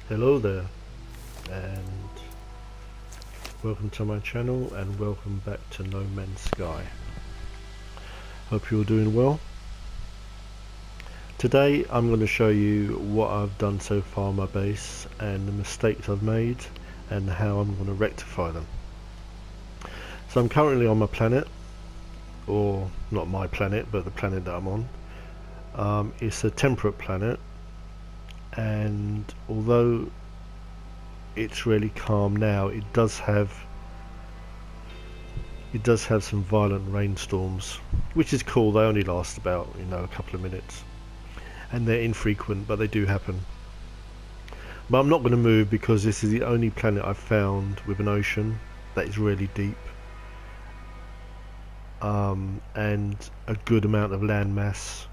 Hello there, and welcome to my channel, and welcome back to No Man's Sky. Hope you're doing well. Today I'm going to show you what I've done so far on my base and the mistakes I've made and how I'm going to rectify them. So I'm currently on my planet, or not my planet, but the planet that I'm on. It's a temperate planet, and although it's really calm now, it does have some violent rainstorms, which is cool. They only last about a couple of minutes, and they're infrequent, but they do happen. But I'm not going to move because this is the only planet I've found with an ocean that is really deep, and a good amount of land mass.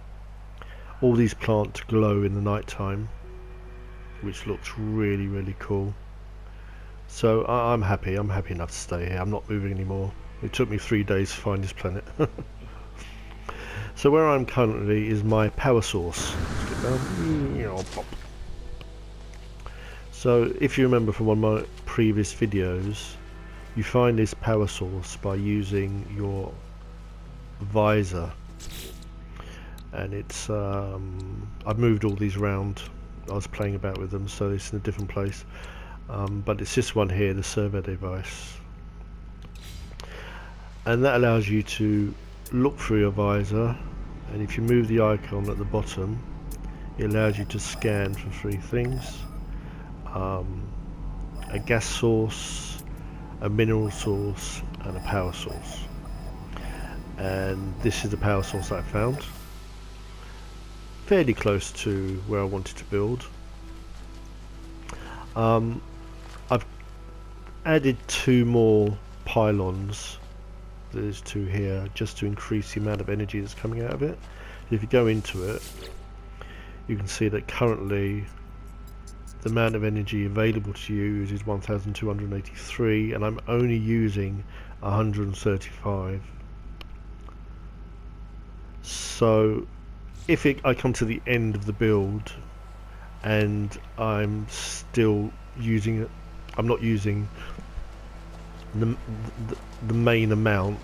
All these plants glow in the night time, which looks really cool. So I'm happy enough to stay here. I'm not moving anymore. It took me 3 days to find this planet. So where I'm currently is my power source. So if you remember from one of my previous videos, you find this power source by using your visor, and it's I've moved all these around. I was playing about with them, so it's in a different place, but it's this one here, the survey device, and that allows you to look through your visor, and if you move the icon at the bottom, it allows you to scan for three things: a gas source, a mineral source, and a power source. And this is the power source I found, fairly close to where I wanted to build. I've added two more pylons. There's two here, just to increase the amount of energy that's coming out of it. If you go into it, you can see that currently the amount of energy available to use is 1283, and I'm only using 135. So if I come to the end of the build and I'm still using it, I'm not using the main amount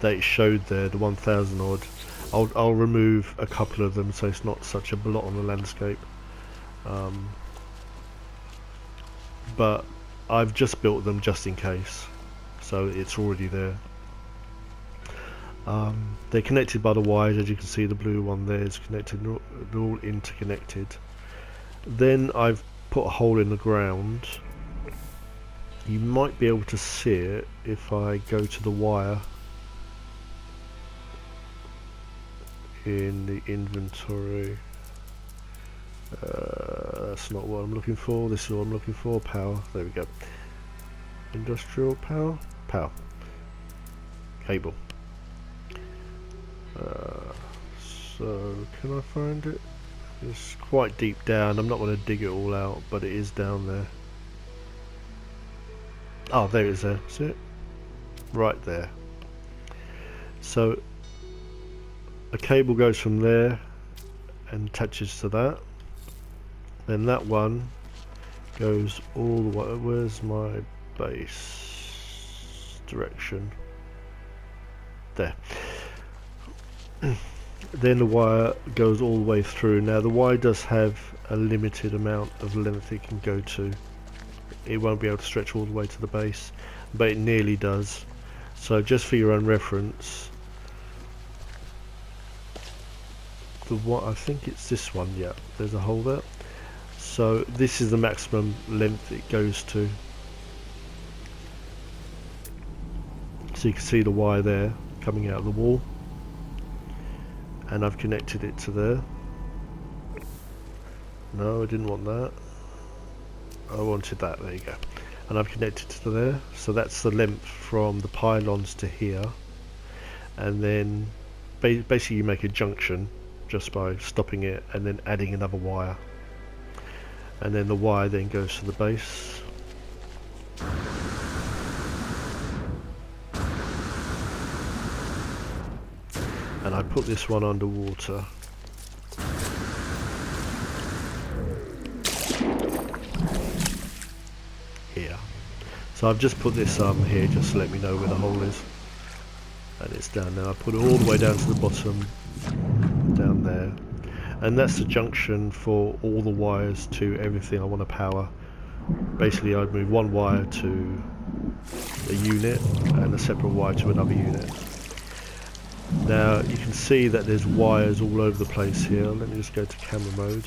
that it showed there, the 1000 odd, I'll remove a couple of them so it's not such a blot on the landscape. But I've just built them just in case, so it's already there. They're connected by the wires, as you can see. The blue one there is connected, they're all interconnected. Then I've put a hole in the ground. You might be able to see it if I go to the wire in the inventory. That's not what I'm looking for. This is what I'm looking for. Power. There we go. Industrial power. Power. Cable. So can I find it? It's quite deep down. I'm not going to dig it all out, but it is down there. Oh, there it is there. See it? Right there. So a cable goes from there and attaches to that. Then that one goes all the way. Where's my base direction? There. Then the wire goes all the way through. Now the wire does have a limited amount of length it can go to. It won't be able to stretch all the way to the base, but it nearly does. So just for your own reference, I think it's this one. Yeah, there's a hole there. So this is the maximum length it goes to. So you can see the wire there coming out of the wall, and I've connected it to there. No, I didn't want that. I wanted that. There you go. And I've connected to there. So that's the length from the pylons to here. And then basically you make a junction just by stopping it and then adding another wire. And then the wire then goes to the base. And I put this one underwater. So I've just put this here just to let me know where the hole is, and it's down there. I put it all the way down to the bottom, down there, and that's the junction for all the wires to everything I want to power. Basically I'd move one wire to a unit and a separate wire to another unit. Now you can see that there's wires all over the place here. Let me just go to camera mode.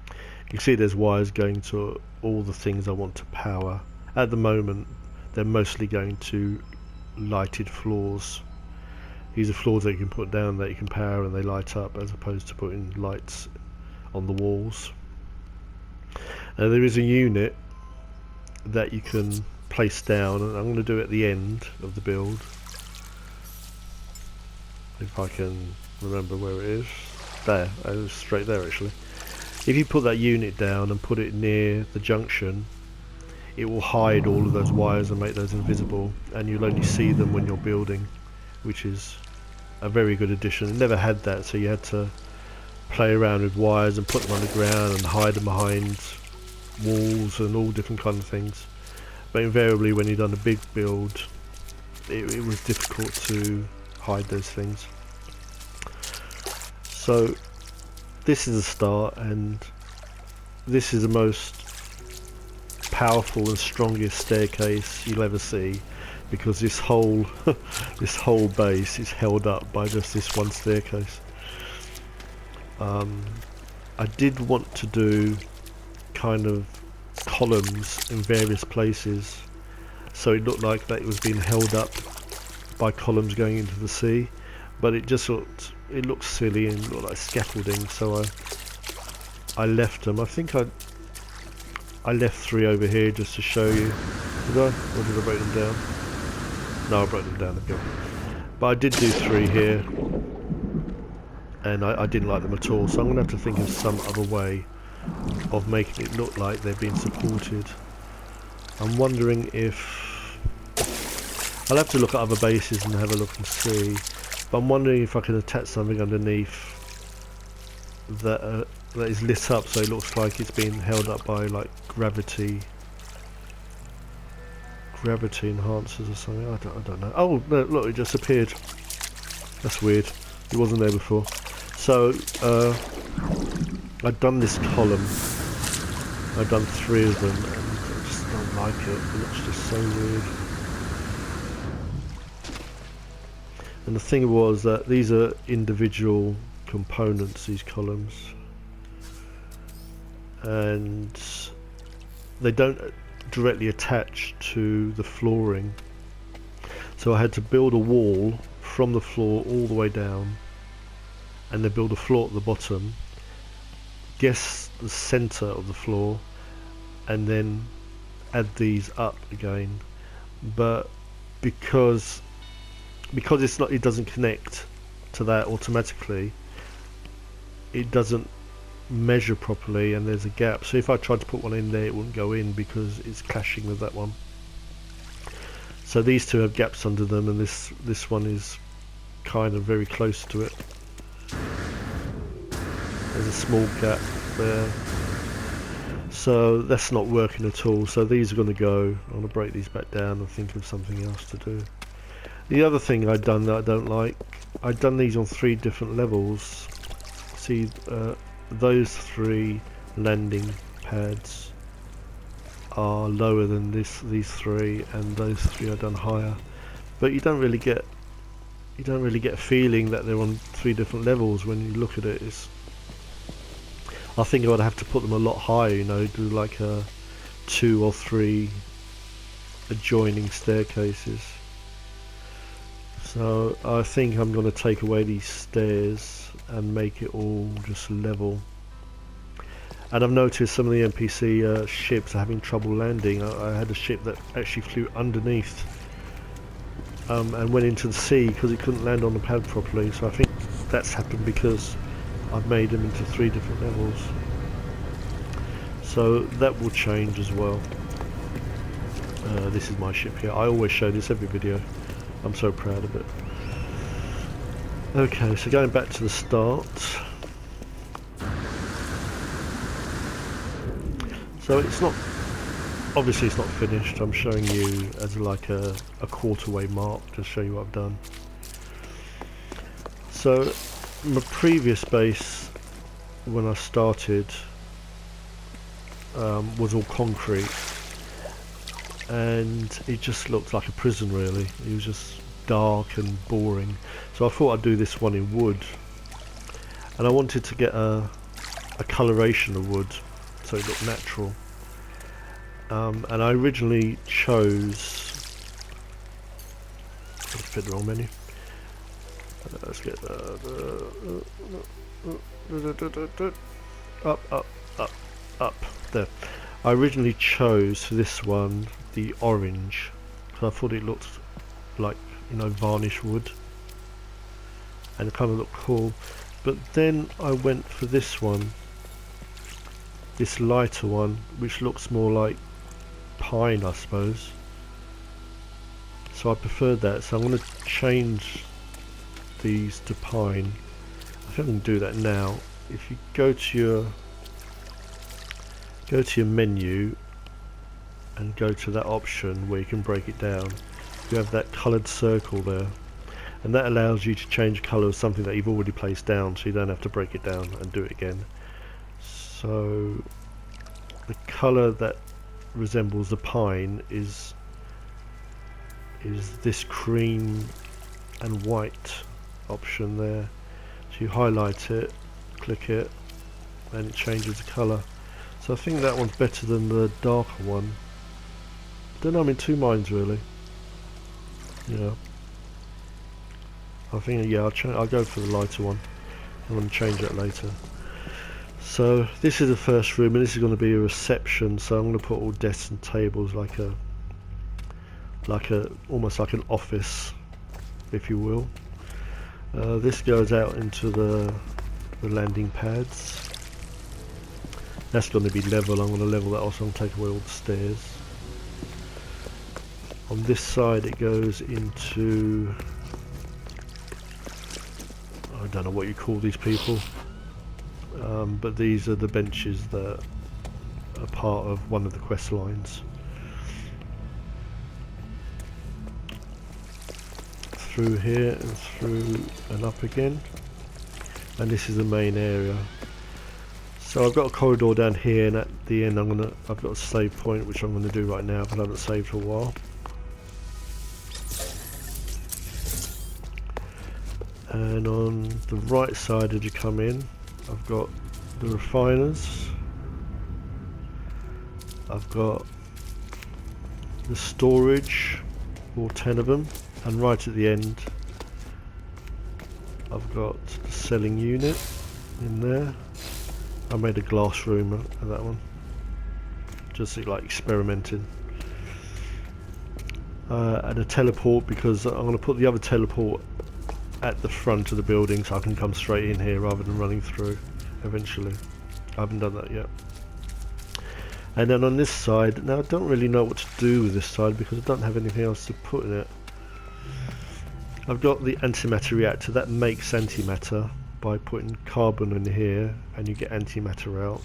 You can see there's wires going to all the things I want to power. At the moment they're mostly going to lighted floors. These are floors that you can put down that you can power and they light up, as opposed to putting lights on the walls. Now there is a unit that you can place down, and I'm going to do it at the end of the build, if I can remember where it is. There, it was straight there actually. If you put that unit down and put it near the junction, it will hide all of those wires and make those invisible, and you'll only see them when you're building, which is a very good addition. It never had that, so you had to play around with wires and put them on the ground and hide them behind walls and all different kind of things. But invariably when you've done a big build, it was difficult to hide those things. So this is a start, and this is the most powerful and strongest staircase you'll ever see, because this whole this whole base is held up by just this one staircase. I did want to do kind of columns in various places, so it looked like that it was being held up by columns going into the sea, but it just looked silly and looked like scaffolding, so I left them. I think I left 3 over here just to show you. Did I? Or did I break them down? No, I broke them down a bit. But I did do 3 here, and I didn't like them at all, so I'm going to have to think of some other way of making it look like they're being supported. I'm wondering if... I'll have to look at other bases and have a look and see, but I'm wondering if I can attach something underneath that is lit up so it looks like it's being held up by like gravity enhancers or something. I don't know. Oh no, look, it just appeared. That's weird. It wasn't there before. So I've done this column. I've done 3 of them, and I just don't like it. It looks just so weird. And the thing was that these are individual components, these columns, and they don't directly attach to the flooring, so I had to build a wall from the floor all the way down, and then build a floor at the bottom, guess the center of the floor, and then add these up again. But because it doesn't connect to that automatically, it doesn't measure properly, and there's a gap, so if I tried to put one in there it wouldn't go in because it's clashing with that one. So these 2 have gaps under them, and this one is kind of very close to it. There's a small gap there, so that's not working at all. So these are going to go. I'm going to break these back down and think of something else to do. The other thing I'd done that I don't like, I'd done these on 3 different levels. See, those 3 landing pads are lower than these 3, and those 3 are done higher. But you don't really get a feeling that they're on 3 different levels when you look at it. I think I would have to put them a lot higher, you know, do like a 2 or 3 adjoining staircases. So I think I'm going to take away these stairs and make it all just level. And I've noticed some of the NPC ships are having trouble landing. I had a ship that actually flew underneath and went into the sea because it couldn't land on the pad properly. So I think that's happened because I've made them into 3 different levels. So that will change as well. This is my ship here. I always show this every video. I'm so proud of it. Okay, so going back to the start. So it's not obviously it's not finished. I'm showing you as like a quarter way mark to show you what I've done. So my previous base when I started was all concrete, and it just looked like a prison really. It was just dark and boring. So I thought I'd do this one in wood, and I wanted to get a coloration of wood so it looked natural. And I originally chose, let's fit the wrong menu. Let's get up there. I originally chose for this one the orange because I thought it looked like, you know, varnish wood, and it kind of looked cool. But then I went for this one, this lighter one, which looks more like pine, I suppose. So I preferred that. So I'm going to change these to pine. I think I can do that now. If you go to your menu and go to that option where you can break it down, you have that coloured circle there, and that allows you to change colour of something that you've already placed down, so you don't have to break it down and do it again. So the colour that resembles the pine is this cream and white option there. So you highlight it, click it, and it changes the colour. So I think that one's better than the darker one. Don't know, I'm in two minds really. Yeah, I think, yeah, I'll go for the lighter one. I'm going to change that later. So this is the first room, and this is going to be a reception. So I'm going to put all desks and tables like a almost like an office, if you will. This goes out into the landing pads. That's going to be level. I'm going to level that off, so I'm going to take away all the stairs. On this side it goes into, I don't know what you call these people, but these are the benches that are part of one of the quest lines. Through here and through and up again, and this is the main area. So I've got a corridor down here, and at the end I've got a save point, which I'm going to do right now, but I haven't saved for a while. And on the right side as you come in, I've got the refiners, I've got the storage, all 10 of them, and right at the end I've got the selling unit in there. I made a glass room of that one, just like experimenting. And a teleport, because I'm going to put the other teleport at the front of the building so I can come straight in here rather than running through eventually. I haven't done that yet. And then on this side, now I don't really know what to do with this side because I don't have anything else to put in it. I've got the antimatter reactor that makes antimatter by putting carbon in here, and you get antimatter out.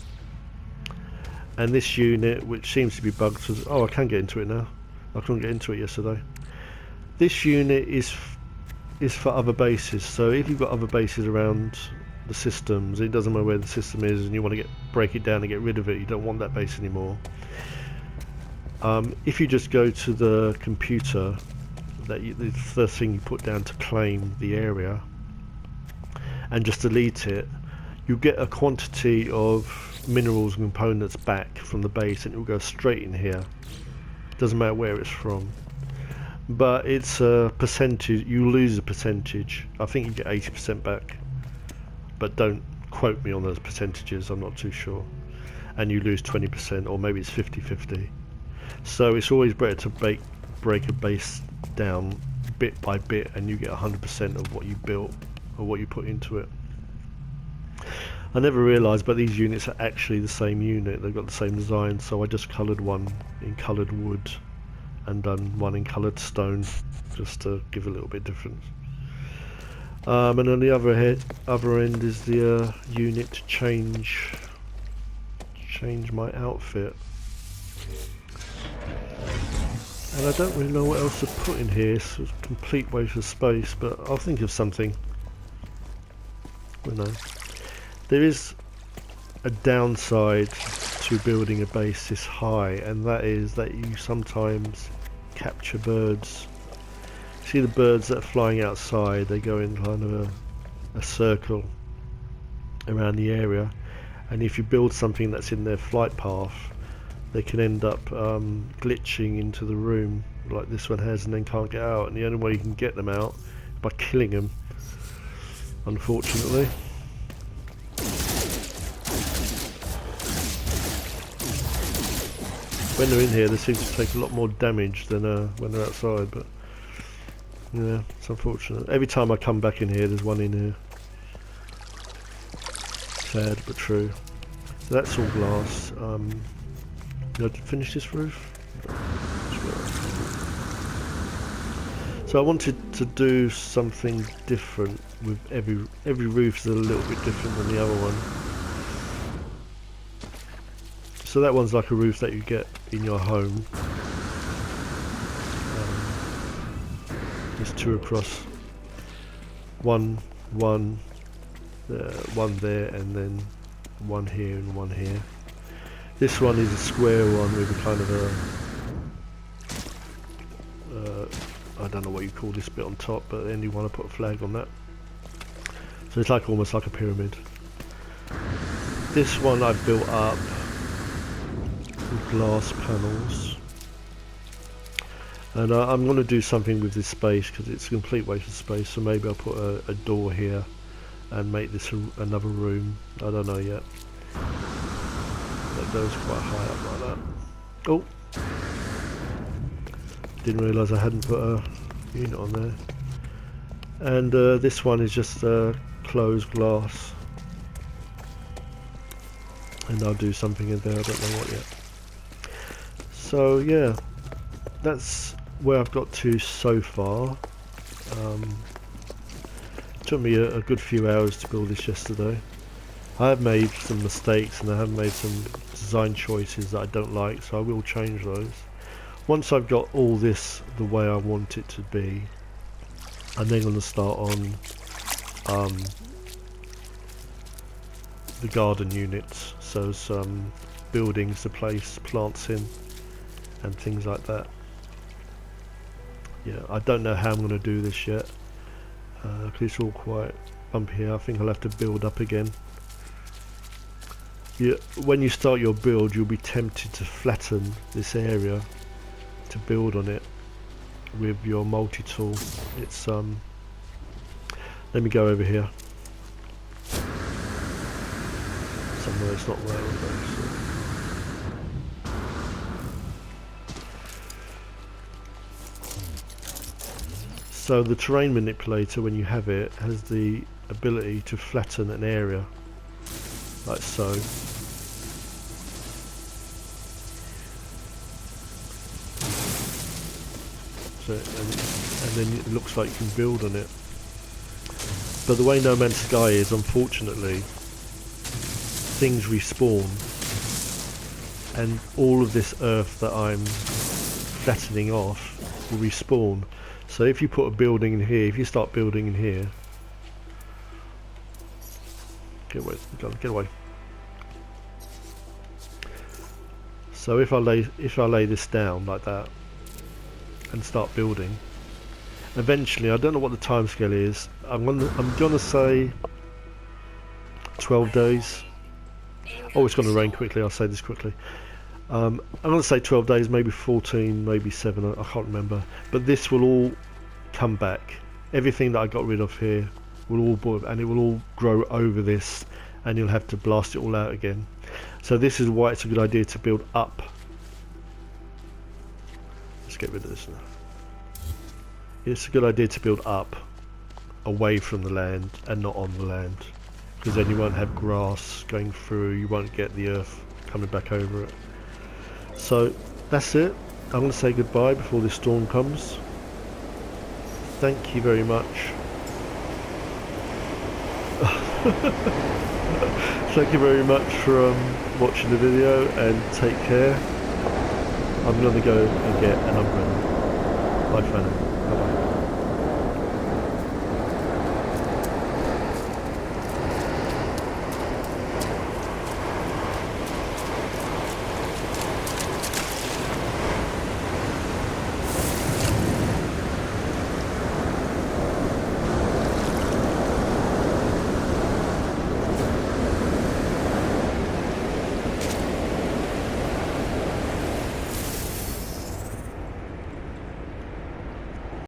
And this unit, which seems to be bugged, oh, I can get into it now. I couldn't get into it yesterday. This unit is for other bases, so if you've got other bases around the systems, it doesn't matter where the system is, and you want to break it down and get rid of it, you don't want that base anymore. If you just go to the computer, the first thing you put down to claim the area, and just delete it, you get a quantity of minerals and components back from the base, and it will go straight in here. Doesn't matter where it's from. But it's a percentage, you lose a percentage. I think you get 80% back, but don't quote me on those percentages, I'm not too sure. And you lose 20%, or maybe it's 50-50. So it's always better to break a base down bit by bit, and you get 100% of what you built or what you put into it. I never realised, but these units are actually the same unit. They've got the same design, so I just coloured one in coloured wood and done one in coloured stone, just to give a little bit difference. And on the other end is the unit to change my outfit. And I don't really know what else to put in here. It's a complete waste of space, but I'll think of something. You know, there is a downside to building a base this high, and that is that you sometimes capture birds. See the birds that are flying outside, they go in kind of a circle around the area, and if you build something that's in their flight path, they can end up glitching into the room like this one has and then can't get out, and the only way you can get them out is by killing them, unfortunately. When they're in here they seem to take a lot more damage than when they're outside, but yeah, it's unfortunate. Every time I come back in here there's one in here. Sad but true. So that's all glass. Did I finish this roof? So I wanted to do something different with every roof is a little bit different than the other one. So that one's like a roof that you get in your home. There's two across. One there, and then one here and one here. This one is a square one with a kind of a I don't know what you call this bit on top, but then you want to put a flag on that. So it's like almost like a pyramid. This one I built up with glass panels, and I'm going to do something with this space because it's a complete waste of space. So maybe I'll put a door here and make this another room. I don't know yet. That goes quite high up like that. Oh, didn't realise I hadn't put a unit on there. And this one is just closed glass, and I'll do something in there, I don't know what yet. So yeah, that's where I've got to so far. Took me a good few hours to build this yesterday. I have made some mistakes and I have made some design choices that I don't like, so I will change those. Once I've got all this the way I want it to be, I'm then going to start on the garden units, so some buildings to place plants in and things like that. Yeah, I don't know how I'm going to do this yet, because it's all quite bumpy here. I think I'll have to build up again. Yeah, when you start your build you'll be tempted to flatten this area to build on it with your multi-tool. It's let me go over here somewhere it's not raining though, so the terrain manipulator, when you have it, has the ability to flatten an area like so. And then it looks like you can build on it. But the way No Man's Sky is, unfortunately, things respawn, and all of this earth that I'm flattening off will respawn. So if you put a building in here, if you start building in here, get away. So if I lay this down like that and start building, eventually, I don't know what the timescale is. I'm gonna say 12 days. Oh, it's gonna rain quickly. I'll say this quickly. I'm gonna say 12 days, maybe 14, maybe 7. I can't remember. But this will all come back. Everything that I got rid of here will all boil, and it will all grow over this, and you'll have to blast it all out again. So this is why it's a good idea to build up. Let's get rid of this now. It's a good idea to build up away from the land and not on the land, because then you won't have grass going through, you won't get the earth coming back over it. So that's it. I'm going to say goodbye before this storm comes. Thank you very much. Thank you very much for watching the video, and take care. I'm going to go and get an umbrella. Bye for now. Bye bye.